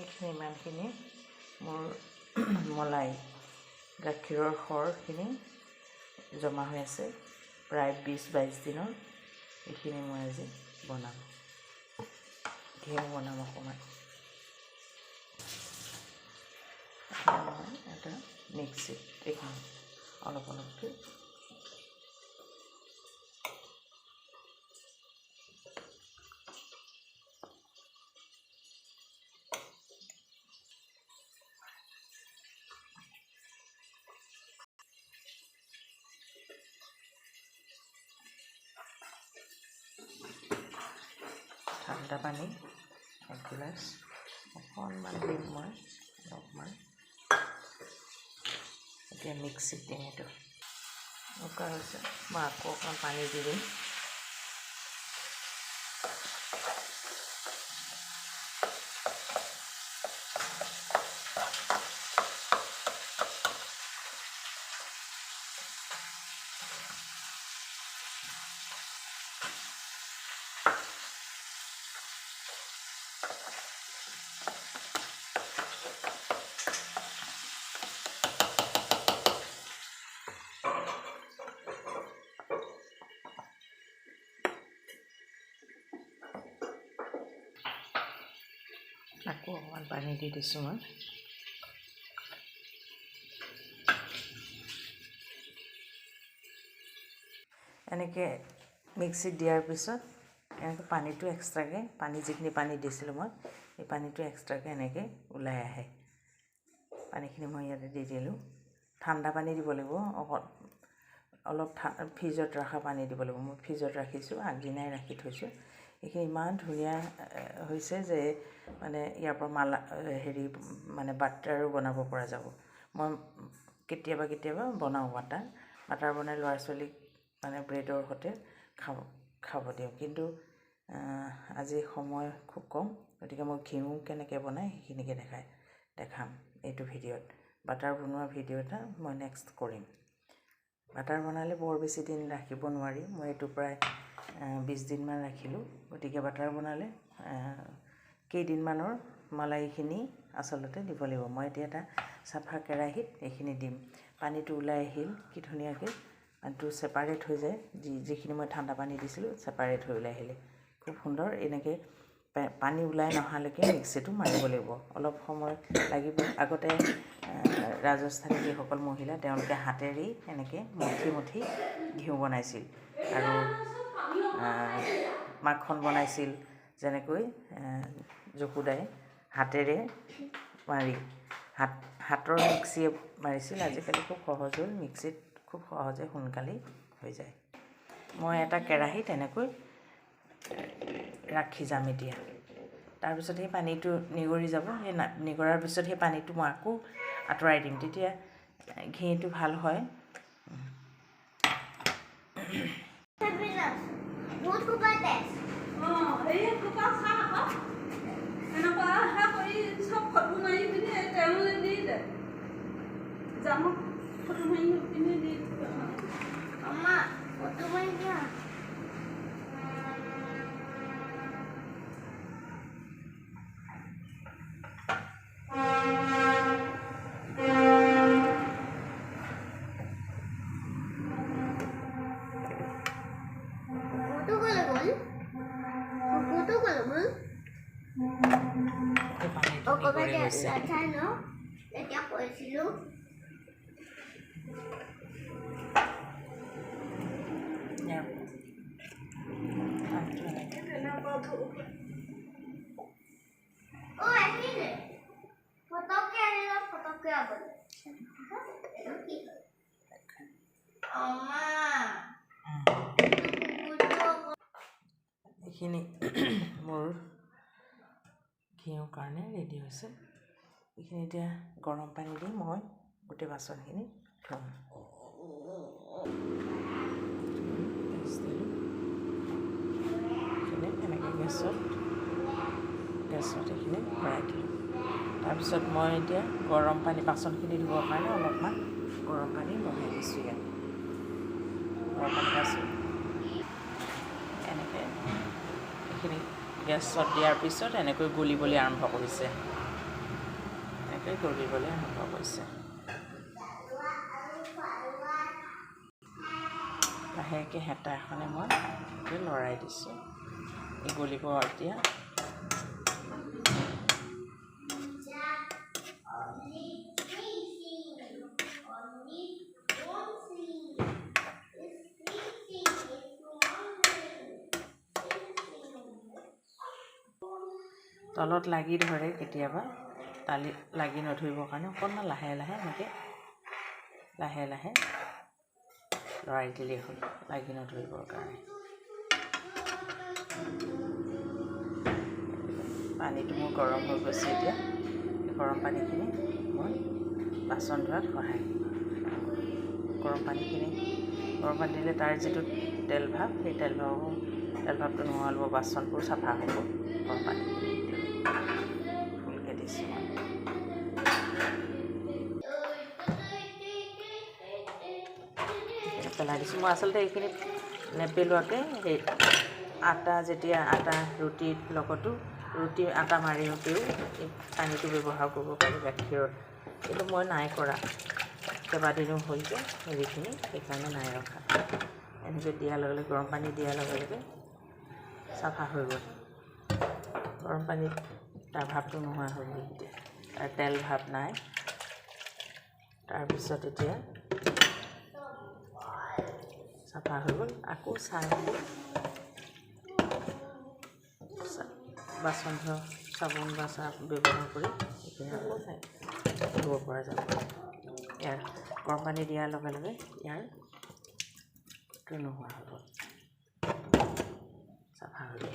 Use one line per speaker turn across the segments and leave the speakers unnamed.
এইখিনি ইমানখিনি মোৰ মলাই গাখীৰৰ সৰখিনি জমা হৈ আছে প্ৰায় 20-22 দিনৰ। এইখিনি মই আজি বনাম, ঘিউ বনাম অকণমান। মই এটা মিক্সিত এইখন অলপ অলপকৈ ঠাণ্ডা পানী 1 গিলাচ অকণমান দিম মই অলপমান। এতিয়া মিক্সিত দিম, এইটো এনেকুৱা হৈছে। মই আকৌ অকণমান পানী দি দিম। আকৌ অকণমান পানী দি দিছোঁ মই। এনেকৈ মিক্সিত দিয়াৰ পিছত এনেকৈ পানীটো এক্সট্ৰাকৈ, যিখিনি পানী দিছিলোঁ মই, এই পানীটো এক্সট্ৰাকৈ এনেকৈ ওলাই আহে। পানীখিনি মই ইয়াতে দি দিলোঁ। ঠাণ্ডা পানী দিব লাগিব, অলপ ফ্ৰিজত ৰখা পানী দিব লাগিব। মই ফ্ৰিজত ৰাখিছোঁ, আগদিনাই ৰাখি থৈছোঁ। এইখিনি ইমান ধুনীয়া হৈছে যে মানে ইয়াৰ পৰা মানে বাটাৰো বনাব পৰা যাব। মই কেতিয়াবা বনাওঁ বাটাৰ বনাই ল'ৰা ছোৱালীক মানে ব্ৰেডৰ সৈতে খাব দিওঁ। কিন্তু আজি সময় খুব কম, গতিকে মই ঘিউ কেনেকৈ বনাই সেইখিনিকে দেখাম এইটো ভিডিঅ'ত। বাটাৰ বনোৱা ভিডিঅ' এটা মই নেক্সট কৰিম। বাটাৰ বনালে বৰ বেছি দিন ৰাখিব নোৱাৰি। মই এইটো প্ৰায় 20 দিনমান ৰাখিলোঁ। গতিকে বাটাৰ বনালে কেইদিনমানৰ মালাইখিনি আচলতে দিব লাগিব। মই এতিয়া এটা চাফা কেৰাহীত এইখিনি দিম। পানীটো ওলাই আহিল কি ধুনীয়াকৈ, পানীটো ছেপাৰেট হৈ যায়। যিখিনি মই ঠাণ্ডা পানী দিছিলোঁ ছেপাৰেট হৈ ওলাই আহিলে খুব সুন্দৰ। এনেকৈ পানী ওলাই নহালৈকে মিক্সিটো মাৰিব লাগিব, অলপ সময় লাগিব। আগতে ৰাজস্থানী যিসকল মহিলা, তেওঁলোকে হাতেৰেই এনেকৈ মঠি ঘিউ বনাইছিল আৰু মাখন বনাইছিল। যেনেকৈ যশোদাই হাতেৰে মাৰি হাতৰ মিক্সিয়ে মাৰিছিল। আজিকালি খুব সহজ হ'ল, মিক্সিত খুব সহজে সোনকালেই হৈ যায়। মই এটা কেৰাহীত এনেকৈ ৰাখি যাম এতিয়া। তাৰপিছত সেই পানীটো নিগৰি যাব। সেই নিগৰাৰ পিছত সেই পানীটো মই আকৌ আঁতৰাই দিম, তেতিয়া ঘিটো ভাল হয়। এইখিনি মোৰ ঘিউৰ কাৰণে ৰেডি হৈছে। এইখিনি এতিয়া গৰম পানী দি মই গোটেই বাচনখিনি থ'ম। এনেকৈ গেছত এইখিনি ভৰাই দিলোঁ। তাৰপিছত মই এতিয়া গৰম পানী, বাচনখিনি ধুবৰ কাৰণে অলপমান গৰম পানী বহাই দিছোঁ ইয়াত। গৰম পানী আছোঁ এনেকৈ এইখিনি গেছত দিয়াৰ পিছত এনেকৈ গলিবলৈ আৰম্ভ কৰিছে। ধুনীয়াকৈ গলিবলৈ আৰম্ভ কৰিছে। লাহেকৈ হেতা এখনে মই লৰাই দিছোঁ। এই গলিব এতিয়া। তলত লাগি ধৰে কেতিয়াবা, লাগি নধৰিবৰ কাৰণে অকণমান লাহে লাহে এনেকৈ লাহে লাহে লৰাই দিলেই হ'ল, লাগি নধৰিবৰ কাৰণে। পানীটো মোৰ গৰম হৈ গৈছে এতিয়া। গৰম পানীখিনি মই বাচন ধোৱাত সহায় গৰম পানী দিলে তাৰ যিটো তেল ভাৱ, সেই তেল ভাৱটো নোহোৱা হ'ব, বাচনবোৰ চাফা হ'ব। গৰম পানীখিনি ফুলকৈ দিছোঁ মই। পেলাই দিছোঁ মই। আচলতে এইখিনি নেপেলোৱাকৈ সেই যেতিয়া আটা ৰুটিৰ লগতো আটা মাৰিওঁতেও এই পানীটো ব্যৱহাৰ কৰিব পাৰি গাখীৰত, কিন্তু মই নাই কৰা, কেইবাদিনো হ'ল যে হেৰিখিনি, সেইকাৰণে নাই ৰখা। এনেকৈ দিয়াৰ লগে লগে, গৰম পানী দিয়াৰ লগে লগে চাফা হৈ গ'ল। গৰম পানীত তাৰ ভাৱটো নোহোৱা হৈ গ'ল, এতিয়া তাৰ তেল ভাৱ নাই। তাৰপিছত এতিয়া চাফা হৈ গ'ল। আকৌ বাচন ধোৱা চাবোন বা চাৰ্ফ ব্যৱহাৰ কৰি এইখিনি আকৌ ধুব পৰা যাব। ইয়াৰ গৰম পানী দিয়াৰ লগে লগে ইয়াৰ নোহোৱা হৈ গ'ল, চাফা হৈ গ'ল।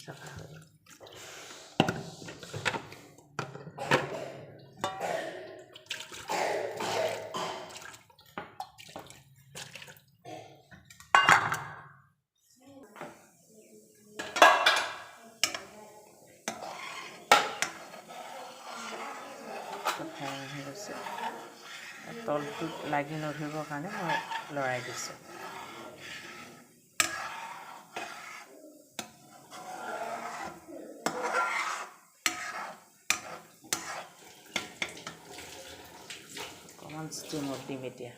চাফা হৈ গ'ল। তলটোত লাগি নধৰিবৰ কাৰণে মই লৰাই দিছোঁ। অকণমান ষ্টিমত দিম এতিয়া।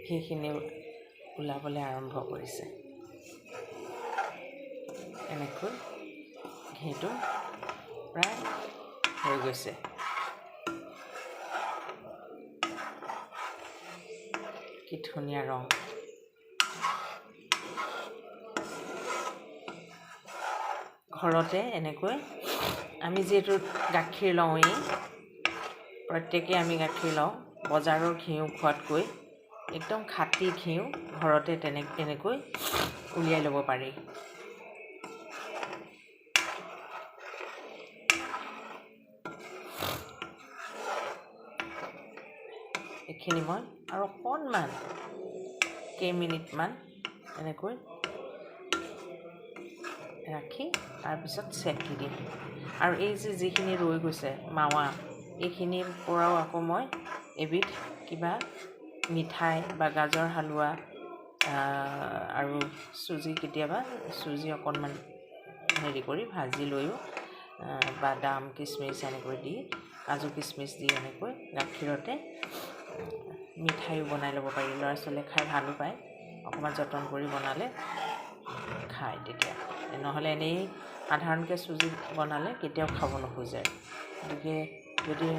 ঘিখিনি ওলাবলৈ আৰম্ভ কৰিছে। এনেকৈ ঘিটো প্ৰায় হৈ গৈছে। কি ধুনীয়া ৰং। ঘৰতে এনেকৈ আমি যিহেতু গাখীৰ লওঁৱেই, প্ৰত্যেকেই আমি গাখীৰ লওঁ, বজাৰৰ ঘিউ খোৱাতকৈ একদম খাটি ঘিউ ঘৰতে তেনেকৈ উলিয়াই ল'ব পাৰি। এইখিনি মই আৰু অকণমান কেইমিনিটমান এনেকৈ ৰাখি তাৰপিছত চেকি দিম। আৰু এই যিখিনি ৰৈ গৈছে মাৱা, এইখিনিৰ পৰাও আকৌ মই এবিধ কিবা মিঠাই বা গাজৰ হালোৱা আৰু কেতিয়াবা চুজি অকণমান হেৰি কৰি ভাজি লৈও বাদাম কিচমিচ এনেকৈ দি, কাজু কিচমিচ দি এনেকৈ গাখীৰতে মিঠাইও বনাই ল'ব পাৰি। ল'ৰা ছোৱালীয়ে খাই ভালো পায়, অকণমান যতন কৰি বনালে খায় তেতিয়া। নহ'লে এনেই সাধাৰণকৈ চুজি বনালে কেতিয়াও খাব নোখোজে। গতিকে যদি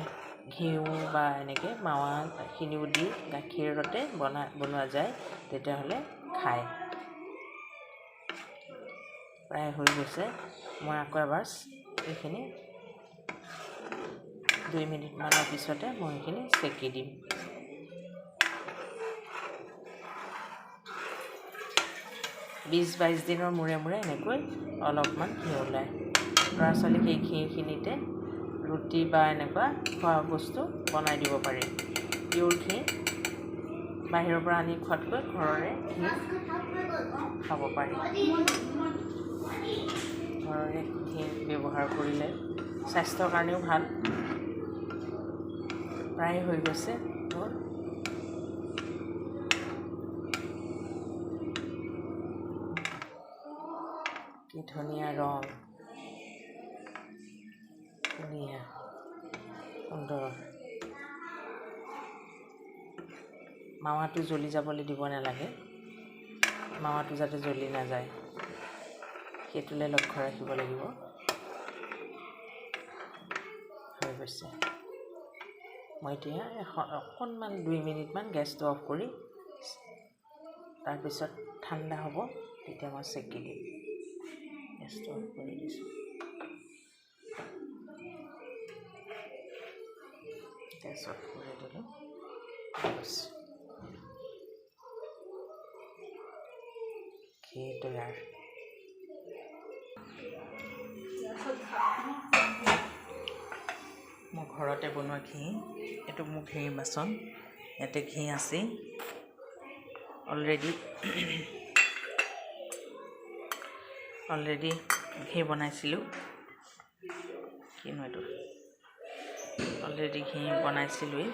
ঘিউ বা এনেকৈ মাৱাখিনিও দি গাখীৰতে বনোৱা যায় তেতিয়াহ'লে খায়। প্ৰায় হৈ গৈছে। মই আকৌ এবাৰ এইখিনি 2 মিনিটমানৰ পিছতে মই এইখিনি চেকি দিম। বিশ 22 দিনৰ মূৰে মূৰে এনেকৈ অলপমান ঘি ওলায়। ল'ৰা ছোৱালীক এই ঘিখিনিতে ৰুটি বা এনেকুৱা খোৱা বস্তু বনাই দিব পাৰি। পিয়ৰ ঘি বাহিৰৰ পৰা আনি খোৱাতকৈ ঘৰৰে ঘি খাব পাৰি। ঘৰৰে ঘি ব্যৱহাৰ কৰিলে স্বাস্থ্যৰ কাৰণেও ভাল। প্ৰায় হৈ গৈছে মোৰ। কি ধুনীয়া ৰং, ধুনীয়া সুন্দৰ। মাৱাটো জ্বলি যাবলৈ দিব নালাগে। মাৱাটো যাতে জ্বলি নাযায় সেইটোলৈ লক্ষ্য ৰাখিব লাগিব। হৈ গৈছে। মই এতিয়া অকণমান 2 মিনিটমান গেছটো অফ কৰি তাৰপিছত ঠাণ্ডা হ'ব, তেতিয়া মই চেকি দিম। গেছটো অফ কৰি দিছোঁ। গেছ অফ কৰি দিলোঁ। ঘি তৈয়াৰ। মোৰ ঘৰতে বনোৱা ঘি। এইটো মোৰ ঘিৰ বাচন। ইয়াতে ঘি আছে অলৰেডি ঘি বনাইছিলোঁ। কিনো এইটো অলৰেডি ঘি বনাইছিলোঁৱেই।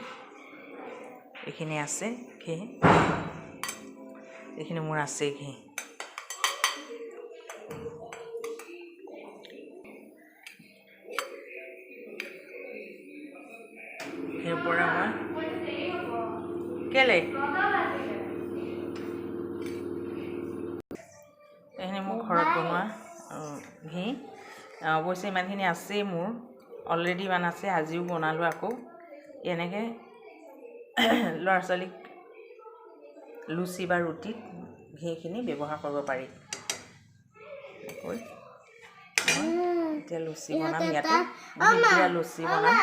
এইখিনি আছে ঘি, এইখিনি মোৰ আছে ঘি। ঘিৰ পৰা মই কেলে এইখিনি মোৰ ঘৰত বনোৱা ঘি। অৱশ্যে ইমানখিনি আছেই মোৰ, অলৰেডি ইমান আছে। আজিও বনালোঁ আকৌ। এনেকৈ ল'ৰা ছোৱালীক লুচি বা ৰুটিত ঘিখিনি ব্যৱহাৰ কৰিব পাৰি। এতিয়া লুচি বনাম। ইয়াতে দিয়া লুচি বনাম।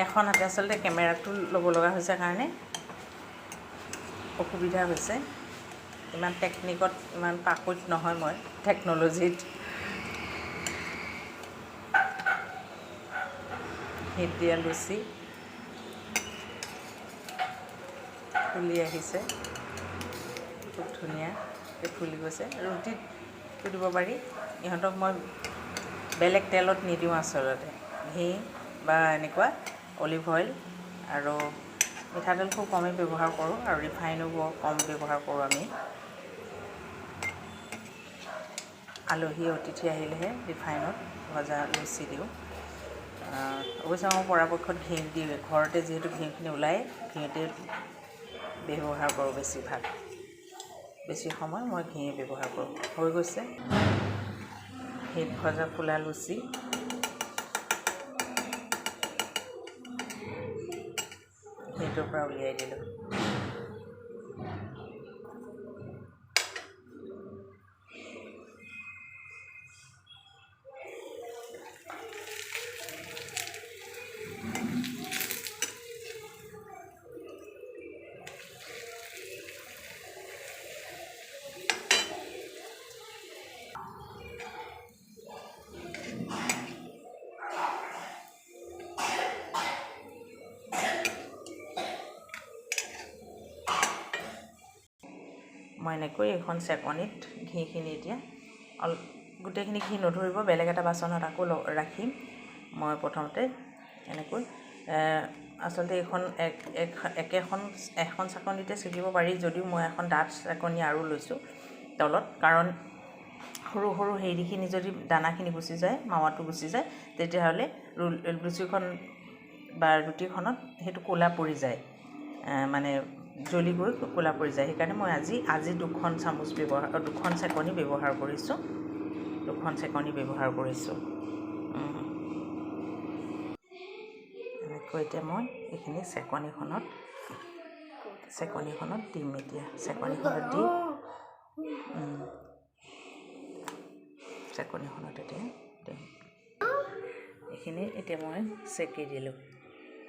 এখন হাতে আচলতে কেমেৰাটো ল'ব লগা হৈছে কাৰণে অসুবিধা হৈছে। ইমান টেকনিকত ইমান পাকৈত নহয় মই, টেকন'লজিত। হিট দিয়া লুচি ফুলি আহিছে, খুব ধুনীয়াকৈ ফুলি গৈছে। ৰুটিত দিব পাৰি। ইহঁতক মই বেলেগ তেলত নিদিওঁ আচলতে। ঘি বা এনেকুৱা অলিভ অইল আৰু মিঠাতেল খুব কমেই ব্যৱহাৰ কৰোঁ, আৰু ৰিফাইনো বৰ কম ব্যৱহাৰ কৰোঁ আমি। আলহী অতিথি আহিলেহে ৰিফাইনত ভজা লুচি দিওঁ। অৱশ্যে মই পৰাপক্ষত ঘি দিওঁ। ঘৰতে যিহেতু ঘিখিনি ওলায়, ঘিতে ব্যৱহাৰ কৰোঁ বেছিভাগ। বেছি সময় মই ঘিয়ে ব্যৱহাৰ কৰোঁ। হৈ গৈছে ঘিত ভজা ফুলা লুচি। ঘিটোৰ পৰা উলিয়াই দিলোঁ। মই এনেকৈ এখন চেকনিত ঘিখিনি এতিয়া গোটেইখিনি ঘি নধৰিব, বেলেগ এটা বাচনত আকৌ ৰাখিম। মই প্ৰথমতে এনেকৈ আচলতে এখন চাকনিতে ছেকিব পাৰি, যদিও মই এখন ডাঠ চাকনি আৰু লৈছোঁ তলত, কাৰণ সৰু সৰু হেৰিখিনি যদি দানাখিনি গুচি যায়, মাৱাটো গুচি যায়, তেতিয়াহ'লে লুচিখন বা ৰুটিখনত সেইটো ক'লা পৰি যায়, মানে জ্বলি গৈ ক'লা পৰি যায়। সেইকাৰণে মই আজি দুখন চেকনি ব্যৱহাৰ কৰিছোঁ। এনেকৈ এতিয়া মই এইখিনি চেকনিখনত দিম। এতিয়া চেকনিখনত এতিয়া দিম। এইখিনি এতিয়া মই চেকি দিলোঁ,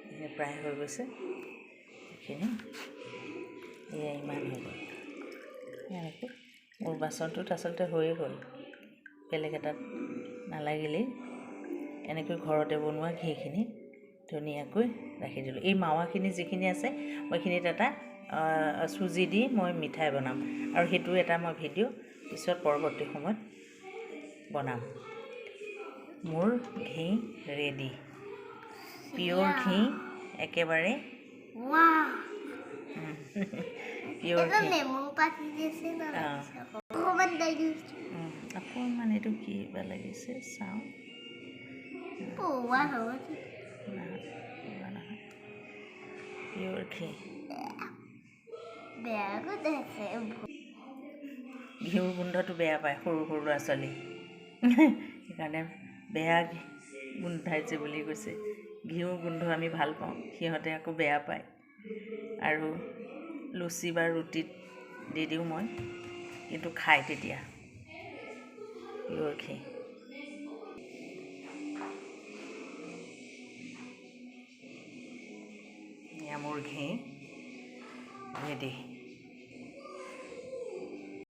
এইখিনি প্ৰায় হৈ গৈছে। এইখিনি এয়া ইমান হৈ গ'ল। এনেকৈ মোৰ বাচনটোত আচলতে হৈয়ে গ'ল, বেলেগ এটাত নালাগিলেই। এনেকৈ ঘৰতে বনোৱা ঘিখিনি ধুনীয়াকৈ ৰাখি দিলোঁ। এই মাৱাখিনি যিখিনি আছে, মই এইখিনিত এটা চুজি দি মই মিঠাই বনাম, আৰু সেইটো এটা মই ভিডিঅ' পিছত পৰৱৰ্তী সময়ত বনাম। মোৰ ঘি ৰেডি, পিয়'ৰ ঘি, একেবাৰে পিয়'ৰ ঘি। অকণমান এইটো কি বা লাগিছে চাওঁ। পিয়'ৰ ঘি, ঘিউৰ গোন্ধটো বেয়া পায় সৰু ল'ৰা ছোৱালী, সেইকাৰণে বেয়া গোন্ধাইছে বুলি কৈছে। ঘিউৰ গোন্ধ আমি ভাল পাওঁ, সিহঁতে আকৌ বেয়া পায়। আৰু লুচি বা ৰুটিত দি দিওঁ মই, কিন্তু খায় তেতিয়া। পিয়'ৰ ঘি, এয়া মোৰ ঘি ৰেডি।